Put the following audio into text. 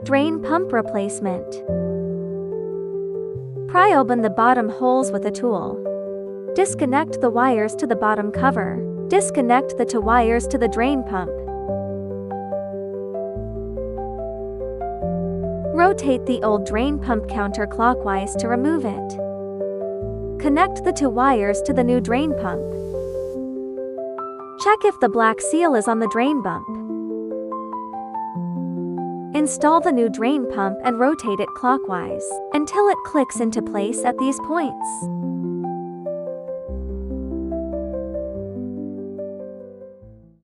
Drain pump replacement. Pry open the bottom holes with a tool. Disconnect the wires to the bottom cover. Disconnect the two wires to the drain pump. Rotate the old drain pump counterclockwise to remove it. Connect the two wires to the new drain pump. Check if the black seal is on the drain pump. Install the new drain pump and rotate it clockwise until it clicks into place at these points.